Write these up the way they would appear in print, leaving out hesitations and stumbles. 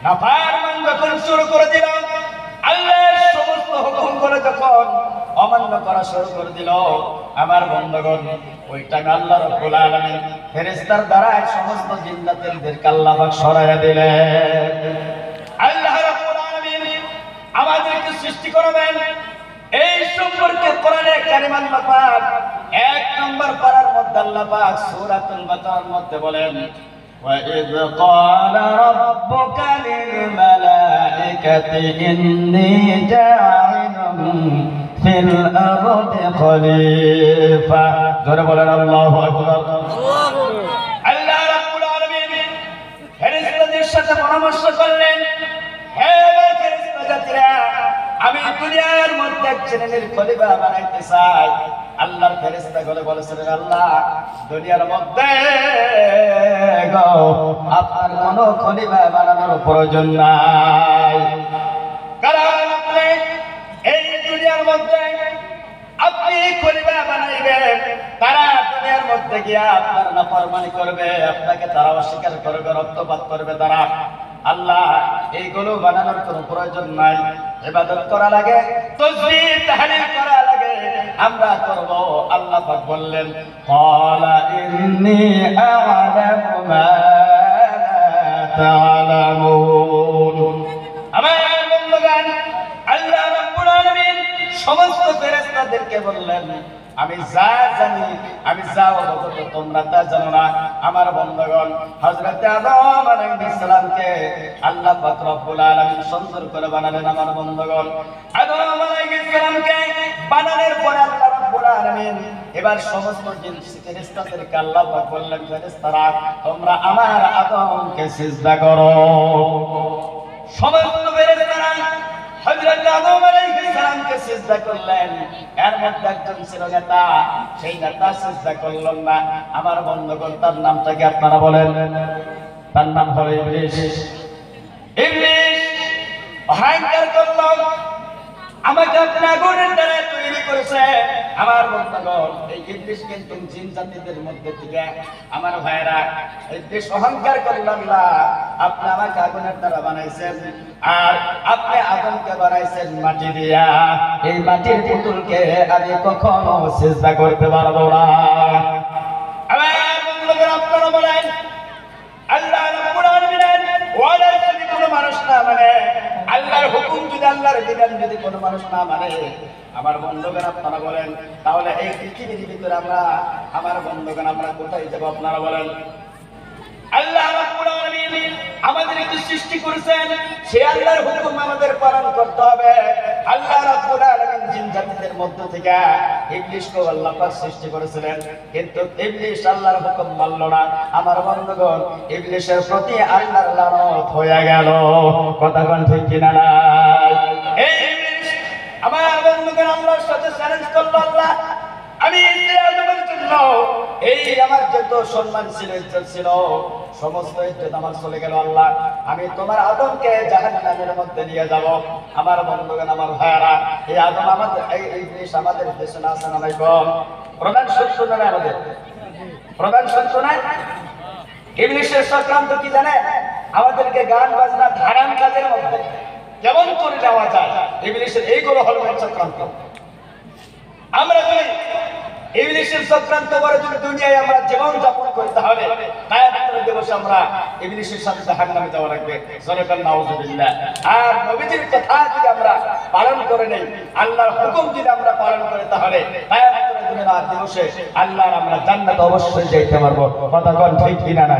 নাফরমান যখন শুরু করে দিল, আল্লাহর সমস্ত হুকুম করে যখন অমান্য করা শুরু করে দিল, আমার বন্ধুগণ, ওই টাইমে আল্লাহ রাব্বুল আলামিন ফেরেশতার দ্বারা সমস্ত জিন্নাতদেরকে আল্লাহ পাক সরাইয়া দিলেন। আল্লাহ রাব্বুল আলামিন আমাদেরকে সৃষ্টি করবেন এই সম্পর্কে কোরআনে কারীম আল্লাহ পাক 1 নম্বর পারার মধ্যে আল্লাহ পাক সূরাতুল বাকারার মধ্যে বলেন, وَإِذْ قَالَ رَبُّكَ لِلْمَلَائِكَةِ إِنِّي جَاعِلٌ فِي الْأَرْضِ خَلِيفَةً জোরে বলেন আল্লাহু আকবার। আল্লাহ রাব্বুল আলামিন ফেরেশতাদের সাথে পরামর্শ করলেন, হে ফেরেশতা জাতিরা, আমি দুনিয়ার মধ্যে এক শ্রেণীর খলিফা বানাইতে চাই। আল্লাহর ফেরেশতাগুলো বলেছিলেন, আল্লাহ দুনিয়ার মধ্যে আপনার কোনো খলিফা বানানোর প্রয়োজন নাই, কারণ আপনি এই দুনিয়ার মধ্যে আপনি খলিফা বানাইবেন, তারা দুনিয়ার মধ্যে গিয়া আপনার নাফরমানি করবে, আপনাকে তারা অস্বীকার করবে, রক্তপাত করবে তারা। আল্লাহ এইগুলো বানানোর কোনো প্রয়োজন নাই, ইবাদত করা লাগে, তাসবিহ তাহলিল করা লাগে, আমরা করব। আল্লাহ পাক বললেন, ক্বালা ইন্নী আ'লামু মা লা তা'লামুন। আমার বন্ধুগণ, আল্লাহ রাব্বুল আলামিন সমস্ত ফেরেশতাদেরকে বললেন, আমি যা জানি, আমি যা অবগত তোমরা তা জানো না। আমার বন্ধুগণ, হযরত আদম আলাইহিস সালামকে আল্লাহ পাক রব্বুল আলামিন সুন্দর করে বানালেন। আমার বন্ধুগণ, আদম আলাইহিস সালামকে বানানোর পরে আল্লাহ রাব্বুল আলামিন এবার সমস্ত জিন ফেরেশতাদেরকে আল্লাহ পাক বললেন, ফেরেশতারা তোমরা আমার আদমকে সিজদা করো। সমস্ত ফেরেশতারা হযরত আদম আলাইহিস সালামকে সিজদা করলেন। এর মধ্যে একজন ছিল নেতা, সেই নেতা সিজদা করলেন না। আমার বন্ধুগণ, তার নামটা কি আপনারা বলেন? তার নাম হলো ইবলিস। ইবলিস অহংকার করল, আমাকে আপনি আগুনের দ্বারা তৈরি করেছে। আমার বন্ধুগণ, এই ইবলিস কিন্তু জিন জাতিদের মধ্যে থেকে, আমার ভাইরা, ইবলিস অহংকার করল, আল্লাহ আপনি আমাকে আগুনের দ্বারা বানাইছেন, আর আপনি আদমকে বানাইছেন মাটি দিয়া, এই মাটির পুতুলকে আমি কখনো সিজদা করতে পারবো না। আমার বন্ধুগণ, আপনারা বলেন, আল্লাহ রাব্বুল আলামিনের ওয়াদা যদি কোনো মানুষ না মানে, আল্লাহর হুকুম যদি, আল্লাহর বিধান যদি কোনো মানুষ না মানে, আমার বন্ধুগণ আপনারা বলেন, তাহলে এই পৃথিবীর ভিতরে আমরা, আমার বন্ধুগণ, আমরা কোথায় যাব? আপনারা বলেন। আল্লাহ রাব্বুল আলামিন আমাদেরকে সৃষ্টি করেছেন, সেই আল্লাহর হুকুম আমাদের পালন করতে হবে। আল্লাহ রাব্বুল আলামিন জিন জাতিদের মধ্য থেকে ইবলিসকে আল্লাহ পাক সৃষ্টি করেছিলেন, কিন্তু ইবলিস আল্লাহর হুকুম মানল না। আমার বন্ধুগণ, ইবলিসের প্রতি আল্লাহর লানত হয়ে গেল। কথা কোন ঠিক কিনা না? এই ইবলিস আমার বন্ধুগণ আল্লাহর সাথে চ্যালেঞ্জ করলো, আল্লাহ আমি আদমের জন্য এই আমার যত সম্মান ছিল, ইজ্জত ছিল, সমস্ত ইজ্জত আমার চলে গেল। আল্লাহ আমি তোমার আদমকে জাহান্নামের মধ্যে নিয়ে যাব। আমার বন্ধুগণ, আমার ভাইয়ারা, এই আদম আমাদের, এই ইবলিস আমাদের দেশে না আছে না নাই? প্রধান শত্রু না আমাদের, প্রধান শত্রু না। ইবলিসের চক্রান্ত কি জানে? আমাদেরকে গান বাজনা ধারান কাজের মধ্যে কেমন করে যাওয়া যায়, ইবলিসের এইগুলো হলো চক্রান্ত। আমরা যদি ইবলিসের চক্রান্ত করে যদি দুনিয়ায় আমরা জীবন যাপন করতে হবে, কিয়ামতের দিবসে আমরা ইবলিসের সাথে জাহান্নামে যাওয়া লাগবে। জোরে নাউজুবিল্লাহ। আর নবীজির কথা যদি আমরা পালন করে নেই, আল্লাহর হুকুম যদি আমরা পালন করে, তাহলে কিয়ামতের দিবসে আল্লাহর আমরা জান্নাতে অবশ্যই যেতে পারবো। কথা কোন ঠিক কিনা না?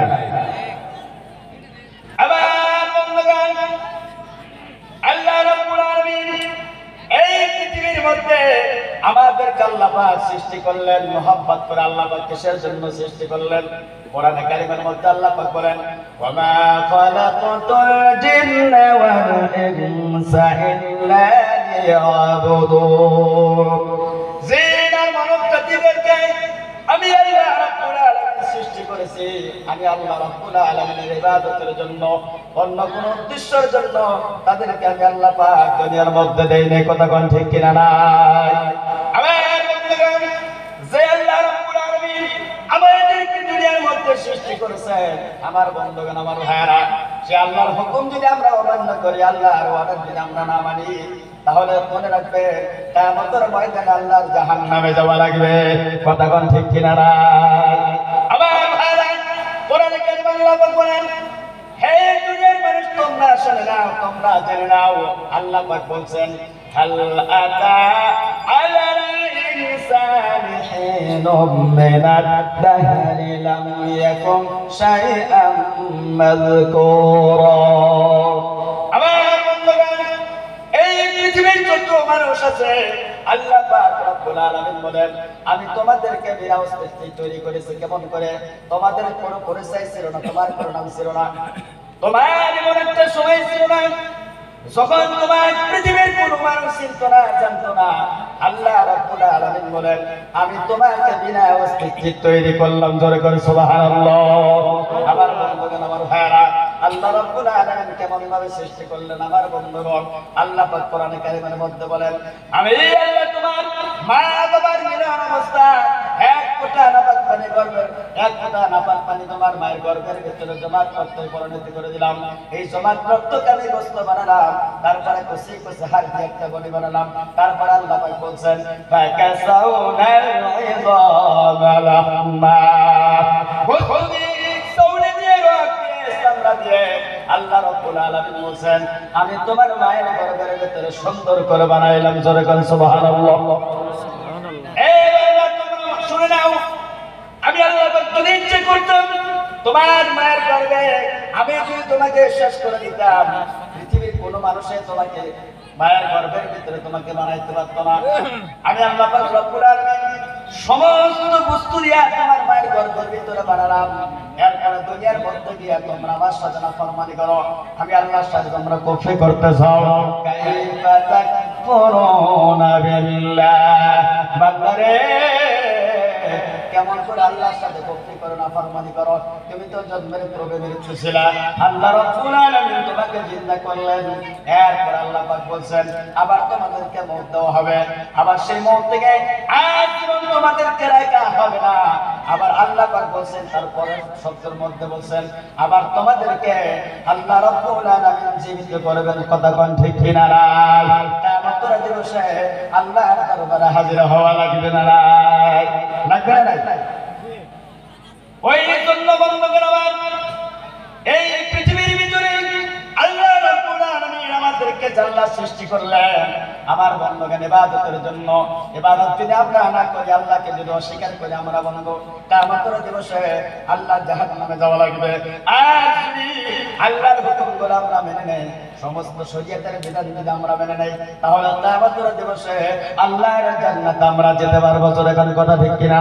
আবার বন্ধুগণ, আল্লাহ রাব্বুল আলামিন এই পৃথিবীর মধ্যে আমাদেরকে আল্লাহ পাক সৃষ্টি করলেন মোহাব্বত করে। আল্লাহ পাক কিসের জন্য সৃষ্টি করলেন? কোরআনে কারিমের মধ্যে আল্লাহ পাক বলেন, ওয়া মা খালাকাতুল জিন্না ওয়াল ইনসা ইল্লা লিয়াবুদুন। জিন আর মানব জাতিদেরকে আমি আল্লাহ রাব্বুল আলামিন সৃষ্টি করেছি, আমি আল্লাহ রাব্বুল আলামিনের ইবাদতের জন্য, অন্য কোন উদ্দেশ্যের জন্য তাদেরকে আমি আল্লাহ পাক দুনিয়ার মধ্যে দেই নাই। কথা কোন ঠিক কিনা নাই? আমার বন্ধুগণ, যে আল্লাহ রাব্বুল আলামিন আমাদেরকে দুনিয়ার মধ্যে সৃষ্টি করেছেন, আমার বন্ধুগণ, আমার ভাইয়ারা, যে আল্লাহর হুকুম যদি আমরা অমান্য করি, আল্লাহর অর্ডার যদি আমরা না মানি, তাহলে মনে রাখবে কিয়ামতের ময়দানে আল্লাহর জাহান্নামে যাওয়া লাগবে। কথা কোন ঠিক কিনা না? আবার কোরআনে কারিম আল্লাহ বলেন, হে দুনিয়ার মানুষ তোমরা শুনে নাও, তোমরা জেনে নাও, আল্লাহ পাক বলছেন হাল আতা আলাল ইনসানি হিনুম মিনাদ দাহরি লাম ইয়াকুম শাইআম মাযকুরা। আমার বন্ধুগণ, এই পৃথিবীর যত মানুষ আছে আল্লাহ পাক রব্বুল আলামিন বলেন আমি তোমাদেরকে বিনা অস্তিত্বে তৈরি করেছি। কেমন করে? তোমাদের কোনো পরিচয় ছিল না, তোমার কোনো নাম ছিল না, তোমার এমন একটা সময় ছিল না যখন তোমার পৃথিবীর কোনো মানুষ চিনত না, জানতো না। আল্লাহ রাব্বুল আলামিন বলেন আমি তোমাকে বিনা অস্তিত্বে তৈরি করলাম। জোরে করে সুবহানাল্লাহ। আমার বন্ধুগণ, আমার ভাইরা, আল্লাহ রাব্বুল আলামিন কেমন ভাবে সৃষ্টি করলেন আমার বন্ধুগণ। আল্লাহ পাক কোরআনে কারিমের মধ্যে বলেন আমি আল্লাহ তোমার মা বাবার মিলন অবস্থা এক ফোঁটা নাপাক পানি গর্ভের এক ফোঁটা নাপাক পানি তোমার মায়ের গর্ভের ভিতরে জমাট রক্তে পরিণত করে দিলাম। এই জমাট রক্তকে আমি গোশত বানালাম, তারপরে কষি কষি হাড় দিয়ে একটা বডি বানালাম। তারপরে আল্লাহ পাক বলছেন ফাকাসাউনাল ইযামা লাহমা, আল্লাহ রাব্বুল আলামিন বলেন আমি তোমার মায়ের গর্ভের ভিতরে সুন্দর করে বানাইলাম। জোরে কোন সুবহানাল্লাহ। এই বাবা তোমরা শুনে নাও, আমি আল্লাহ পাক যদি ইচ্ছে করতাম তোমার মায়ের গর্ভে আমি যদি তোমাকে শেষ করে দিতাম, পৃথিবীর কোন মানুষে তোমাকে মায়ের গর্ভের ভিতরে তোমাকে বানাইতে পারতো না। আমি আল্লাহ পাক রব্বুল আলামিন সমস্ত বস্তু দিয়া তোমার মায়ের গর্ভের ভিতরে বানালাম। এরপরে দুনিয়ার মধ্যে গিয়া তোমরা আমার সাথে নাফরমানি করো, আমি আল্লাহর সাথে তোমরা কুফরি করতে চাও। কাইফা তাকফুরুনা বিল্লাহ, বান্দারে কেমন করে আল্লাহর সাথে কুফরি করো, নাফরমানি করো? তুমি তো জন্মের পূর্বে মৃত্যু ছিলা, আল্লাহ রাব্বুল আলামিন তোমাকে জিন্দা করলেন। এরপর আল্লাহ পাক বলছেন আবার তোমাদেরকে মওত দেওয়া হবে, আবার সেই মওত থেকে আজীবন তোমাদেরকে রাখা হবে না। আবার আল্লাহ পাক বলছেন তারপরে শব্দের মধ্যে বলছেন আবার তোমাদেরকে আল্লাহ রাব্বুল আলামিন জীবিত করবেন। কথা কোন ঠিক কিনা? কিয়ামতের দিবসে আল্লাহর দরবারে হাজির হওয়া লাগবে না? লাগবে না? ওই জন্য বন্ধুগণ আমার, এই পৃথিবীর ভিতরে আল্লাহ রাব্বুল আলামিন আমাদেরকে জান্নাত সৃষ্টি করলেন আমার বন্ধুগণ ইবাদতের জন্য। ইবাদত যদি আমরা না করি, আল্লাহকে যদি অস্বীকার করি আমরা বন্ধু, কিয়ামতের দিবসে আল্লাহ জাহান্নামে যাওয়া লাগবে। আর যদি আল্লাহর হুকুমগুলো আমরা মেনে নেই, সমস্ত শরীয়তের বিধান যদি আমরা মেনে নেই, তাহলে কিয়ামতের দিবসে আল্লাহর জান্নাতে আমরা যেতে পারবো। জোরে কোন কথা ঠিক কিনা?